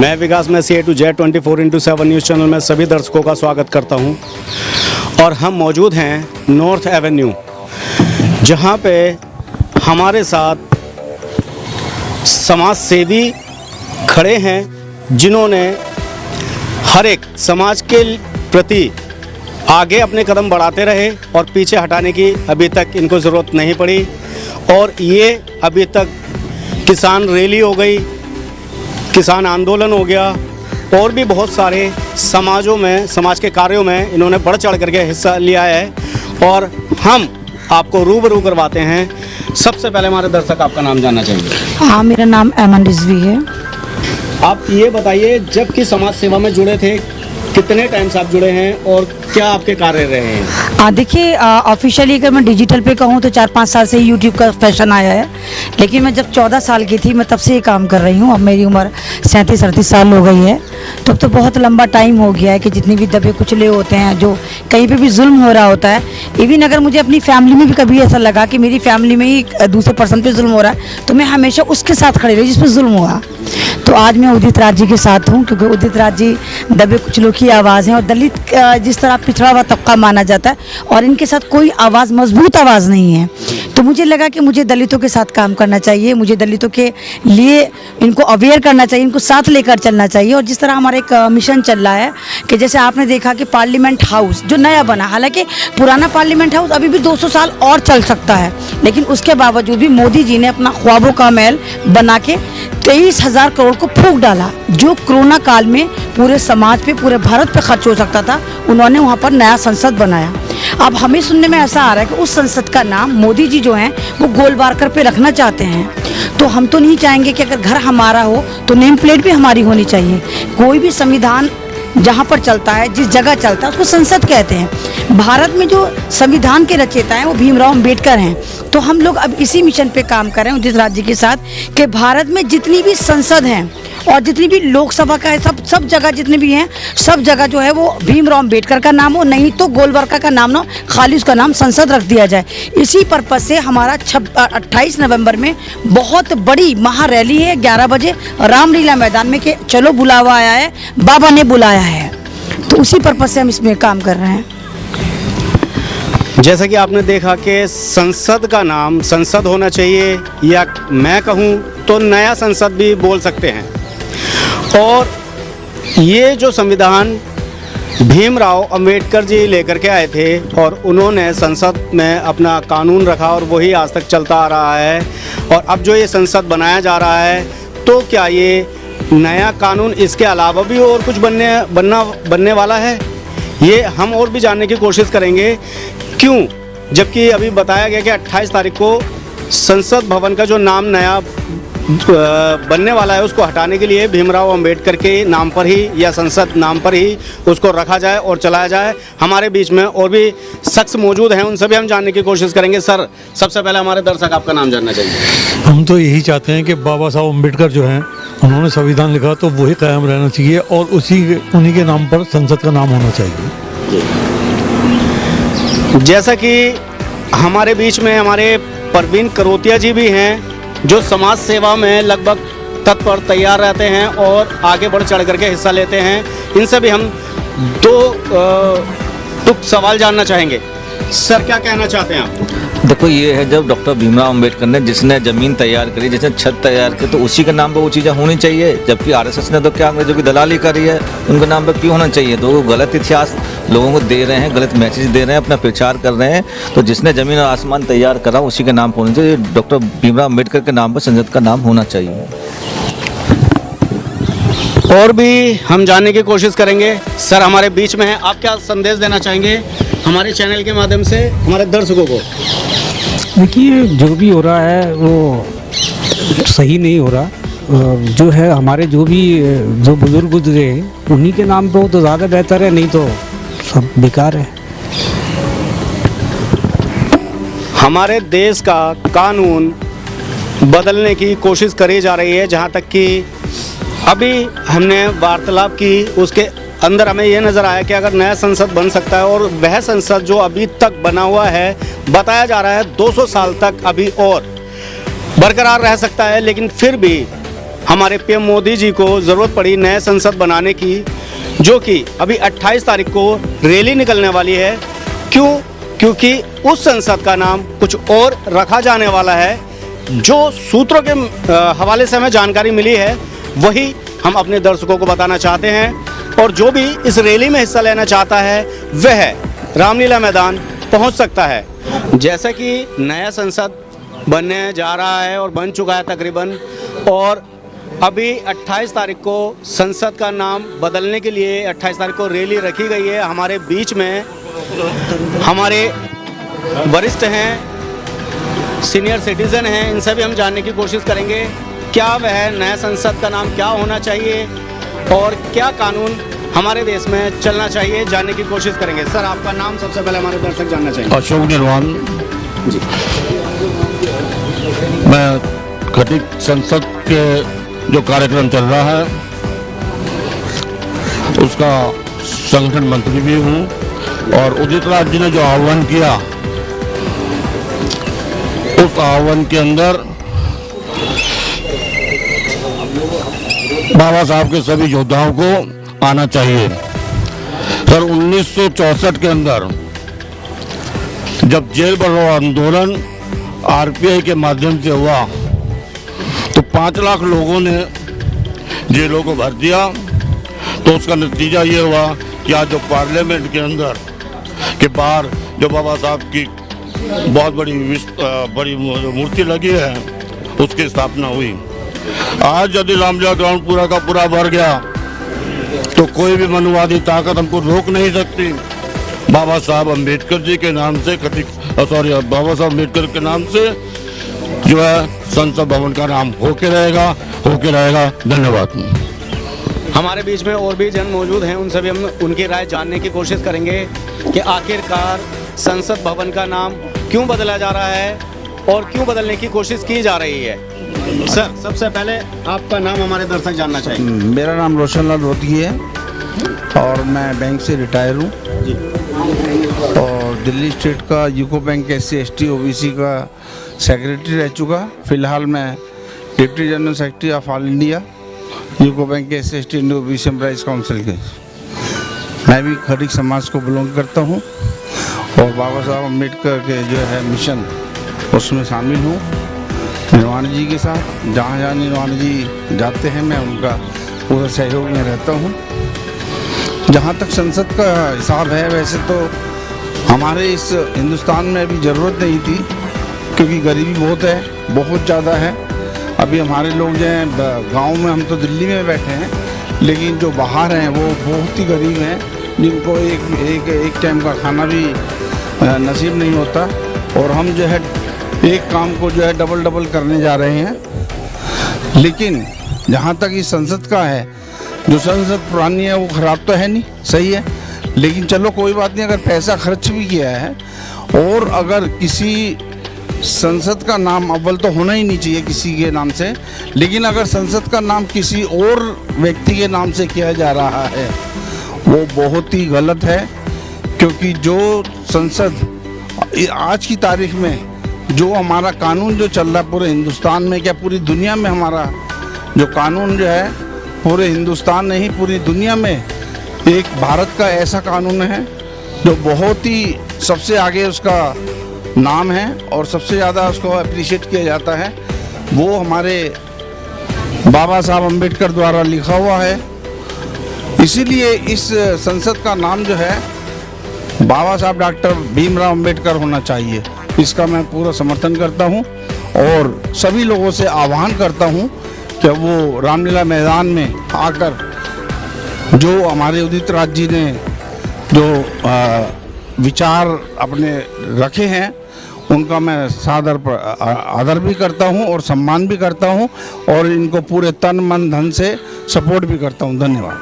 मैं विकास में A to Z 24/7 news channel में सभी दर्शकों का स्वागत करता हूं और हम मौजूद हैं नॉर्थ एवेन्यू, जहां पे हमारे साथ समाज सेवी खड़े हैं जिन्होंने हर एक समाज के प्रति आगे अपने कदम बढ़ाते रहे और पीछे हटाने की अभी तक इनको ज़रूरत नहीं पड़ी। और ये अभी तक किसान रैली हो गई, किसान आंदोलन हो गया और भी बहुत सारे समाज के कार्यों में इन्होंने बढ़ चढ़ करके हिस्सा लिया है और हम आपको रूबरू करवाते हैं। सबसे पहले हमारे दर्शक आपका नाम जानना चाहिए। हाँ, मेरा नाम एमन रिजवी है। आप ये बताइए, जब कि समाज सेवा में जुड़े थे, कितने टाइम से आप जुड़े हैं और क्या आपके कार्य रहे हैं? देखिए, ऑफिशियली अगर मैं डिजिटल पे कहूँ तो 4-5 साल से ही यूट्यूब का फैशन आया है, लेकिन मैं जब 14 साल की थी मैं तब से ये काम कर रही हूँ। अब मेरी उम्र 37-38 साल हो गई है, तब तो बहुत लंबा टाइम हो गया है कि जितनी भी दबे कुचले होते हैं, जो कहीं पे भी जुल्म हो रहा होता है, इवन अगर मुझे अपनी फैमिली में भी कभी ऐसा लगा कि मेरी फैमिली में ही दूसरे पर्सन पे जुल्म हो रहा है, तो मैं हमेशा उसके साथ खड़ी रही जिस पर जुल्म हुआ। तो आज मैं उदित राज जी के साथ हूँ, क्योंकि उदित राज जी दबे कुचलों की आवाज़ हैं और दलित जिस तरह पिछड़ा हुआ तबका माना जाता है और इनके साथ कोई आवाज़, मजबूत आवाज़ नहीं है। तो मुझे लगा कि मुझे दलितों के साथ काम करना चाहिए, मुझे दलितों के लिए इनको अवेयर करना चाहिए, इनको साथ लेकर चलना चाहिए। और जिस तरह हमारा एक मिशन चल रहा है कि जैसे आपने देखा कि पार्लियामेंट हाउस जो नया बना, हालांकि पुराना पार्लियामेंट हाउस अभी भी 200 साल और चल सकता है, लेकिन उसके बावजूद भी मोदी जी ने अपना ख्वाबों का महल बना के 23,000 करोड़ को फूंक डाला, जो कोरोना काल में पूरे समाज पे, पूरे भारत पे खर्च हो सकता था। उन्होंने वहाँ पर नया संसद बनाया। अब हमें सुनने में ऐसा आ रहा है कि उस संसद का नाम मोदी जी जो हैं वो गोलवारकर पे रखना चाहते हैं। तो हम तो नहीं चाहेंगे कि अगर घर हमारा हो तो नेम प्लेट भी हमारी होनी चाहिए। कोई भी संविधान जहाँ पर चलता है, जिस जगह चलता है, उसको संसद कहते हैं। भारत में जो संविधान के रचयिता हैं वो भीमराव अंबेडकर हैं। तो हम लोग अब इसी मिशन पे काम कर रहे हैं उदित राज जी के साथ कि भारत में जितनी भी संसद हैं और जितनी भी लोकसभा का है, सब जगह जितने भी हैं, सब जगह जो है वो भीमराव अंबेडकर का नाम हो, नहीं तो गोलवारकर का नाम ना, खाली उसका नाम संसद रख दिया जाए। इसी पर्पज से हमारा 28 नवंबर में बहुत बड़ी महारैली है 11 बजे रामलीला मैदान में, कि चलो बुलावा आया है, बाबा ने बुलाया है। तो उसी पर्पज से हम इसमें काम कर रहे हैं। जैसा कि आपने देखा कि संसद का नाम संसद होना चाहिए, या मैं कहूँ तो नया संसद भी बोल सकते हैं। और ये जो संविधान भीमराव अंबेडकर जी लेकर के आए थे और उन्होंने संसद में अपना कानून रखा और वही आज तक चलता आ रहा है। और अब जो ये संसद बनाया जा रहा है, तो क्या ये नया कानून इसके अलावा भी और कुछ बनने वाला है? ये हम और भी जानने की कोशिश करेंगे। क्यों? जबकि अभी बताया गया कि 28 तारीख को संसद भवन का जो नाम नया बनने वाला है, उसको हटाने के लिए भीमराव अंबेडकर के नाम पर ही या संसद नाम पर ही उसको रखा जाए और चलाया जाए। हमारे बीच में और भी शख्स मौजूद हैं, उनसे भी हम जानने की कोशिश करेंगे। सर, सबसे पहले हमारे दर्शक आपका नाम जानना चाहिए। हम तो यही चाहते हैं कि बाबा साहब अम्बेडकर जो हैं, उन्होंने संविधान लिखा तो वही कायम रहना चाहिए और उन्हीं के नाम पर संसद का नाम होना चाहिए। जैसा कि हमारे बीच में हमारे परवीन करोतिया जी भी हैं, जो समाज सेवा में लगभग तत्पर तैयार रहते हैं और आगे बढ़ चढ़ करके हिस्सा लेते हैं। इनसे भी हम दो सवाल जानना चाहेंगे। सर, क्या कहना चाहते हैं आप? देखो, ये है जब डॉक्टर भीमराव अंबेडकर ने जिसने ज़मीन तैयार करी, जिसने छत तैयार की, तो उसी के नाम पर वो चीज़ें होनी चाहिए। जबकि आरएसएस ने तो क्या अंग्रेजों की दलाली करी है, उनके नाम पर क्यों होना चाहिए? तो वो गलत इतिहास लोगों को दे रहे हैं, गलत मैसेज दे रहे हैं, अपना प्रचार कर रहे हैं। तो जिसने ज़मीन और आसमान तैयार करा उसी के नाम पर होना चाहिए। डॉक्टर भीमराव अंबेडकर के नाम पर संसद का नाम होना चाहिए। और भी हम जानने की कोशिश करेंगे। सर, हमारे बीच में है, आप क्या संदेश देना चाहेंगे हमारे चैनल के माध्यम से हमारे दर्शकों को? देखिए, जो भी हो रहा है वो सही नहीं हो रहा। जो है हमारे जो बुजुर्ग गुजरे उन्हीं के नाम पे हो तो ज़्यादा बेहतर है, नहीं तो सब बेकार है। हमारे देश का कानून बदलने की कोशिश करी जा रही है। जहाँ तक कि अभी हमने वार्तालाप की, उसके अंदर हमें ये नज़र आया कि अगर नया संसद बन सकता है और वह संसद जो अभी तक बना हुआ है, बताया जा रहा है 200 साल तक अभी और बरकरार रह सकता है, लेकिन फिर भी हमारे पीएम मोदी जी को ज़रूरत पड़ी नए संसद बनाने की, जो कि अभी 28 तारीख को रैली निकलने वाली है। क्यों? क्योंकि उस संसद का नाम कुछ और रखा जाने वाला है। जो सूत्रों के हवाले से हमें जानकारी मिली है वही हम अपने दर्शकों को बताना चाहते हैं। और जो भी इस रैली में हिस्सा लेना चाहता है वह रामलीला मैदान पहुंच सकता है। जैसा कि नया संसद बनने जा रहा है और बन चुका है तकरीबन, और अभी 28 तारीख को संसद का नाम बदलने के लिए 28 तारीख को रैली रखी गई है। हमारे बीच में हमारे वरिष्ठ हैं, सीनियर सिटीज़न हैं, इनसे भी हम जानने की कोशिश करेंगे क्या वह नया संसद का नाम क्या होना चाहिए और क्या कानून हमारे देश में चलना चाहिए, जानने की कोशिश करेंगे। सर, आपका नाम सबसे पहले हमारे दर्शक जानना चाहिए। अशोक निर्वाण जी। मैं खटीक संसद के जो कार्यक्रम चल रहा है उसका संगठन मंत्री भी हूँ, और उदित राज जी ने जो आह्वान किया उस आह्वान के अंदर बाबा साहब के सभी योद्धाओं को आना चाहिए। सर, 1964 के अंदर जब जेल भरो आंदोलन आरपीआई के माध्यम से हुआ तो 5 लाख लोगों ने जेलों को भर दिया। तो उसका नतीजा ये हुआ कि आज जो पार्लियामेंट के अंदर के बाहर जो बाबा साहब की बहुत बड़ी मूर्ति लगी है उसकी स्थापना हुई। आज यदि रामलीला ग्राउंड पूरा का पूरा भर गया तो कोई भी मनुवादी ताकत हमको रोक नहीं सकती। बाबा साहब अम्बेडकर जी के नाम से बाबा साहब अम्बेडकर के नाम से जो है संसद भवन का नाम होके रहेगा। धन्यवाद। हमारे बीच में और भी जन मौजूद हैं, उनसे भी हम उनकी राय जानने की कोशिश करेंगे कि आखिरकार संसद भवन का नाम क्यों बदला जा रहा है और क्यों बदलने की कोशिश की जा रही है। सर, सबसे पहले आपका नाम हमारे दर्शक जानना चाहिए। मेरा नाम रोशन लाल रोहतगी है और मैं बैंक से रिटायर हूँ और दिल्ली स्टेट का यूको बैंक SC/ST OBC का सेक्रेटरी रह चुका। फ़िलहाल मैं deputy general secretary of all India UCO bank के SC/ST OBC एम्प्लॉइज काउंसिल के। मैं भी खटीक समाज को बिलोंग करता हूँ और बाबा साहब अम्बेडकर के जो है मिशन उसमें शामिल हूँ निर्वाण जी के साथ। जहाँ जहाँ निर्वाण जी जाते हैं मैं उनका पूरा सहयोग में रहता हूँ। जहाँ तक संसद का हिसाब है, वैसे तो हमारे इस हिंदुस्तान में अभी ज़रूरत नहीं थी क्योंकि गरीबी बहुत ज़्यादा है। अभी हमारे लोग जो हैं गाँव में, हम तो दिल्ली में बैठे हैं, लेकिन जो बाहर हैं वो बहुत ही गरीब हैं जिनको एक टाइम का खाना भी नसीब नहीं होता। और हम जो है एक काम को जो है डबल करने जा रहे हैं। लेकिन जहाँ तक इस संसद का है, जो संसद पुरानी है वो ख़राब तो है नहीं, सही है, लेकिन चलो कोई बात नहीं। अगर पैसा खर्च भी किया है और अगर किसी संसद का नाम, अव्वल तो होना ही नहीं चाहिए किसी के नाम से, लेकिन अगर संसद का नाम किसी और व्यक्ति के नाम से किया जा रहा है वो बहुत ही गलत है। क्योंकि जो संसद आज की तारीख में जो हमारा कानून जो चल रहा है पूरे हिंदुस्तान में, क्या पूरी दुनिया में, हमारा जो कानून जो है पूरे हिंदुस्तान नहीं पूरी दुनिया में एक भारत का ऐसा कानून है जो बहुत ही सबसे आगे उसका नाम है और सबसे ज़्यादा उसको अप्रिशिएट किया जाता है। वो हमारे बाबा साहब अम्बेडकर द्वारा लिखा हुआ है। इसीलिए इस संसद का नाम जो है बाबा साहब डॉक्टर भीमराव अम्बेडकर होना चाहिए। इसका मैं पूरा समर्थन करता हूं और सभी लोगों से आह्वान करता हूं कि वो रामलीला मैदान में आकर जो हमारे उदित राज जी ने जो विचार अपने रखे हैं उनका मैं सादर आदर भी करता हूं और सम्मान भी करता हूं और इनको पूरे तन मन धन से सपोर्ट भी करता हूं। धन्यवाद।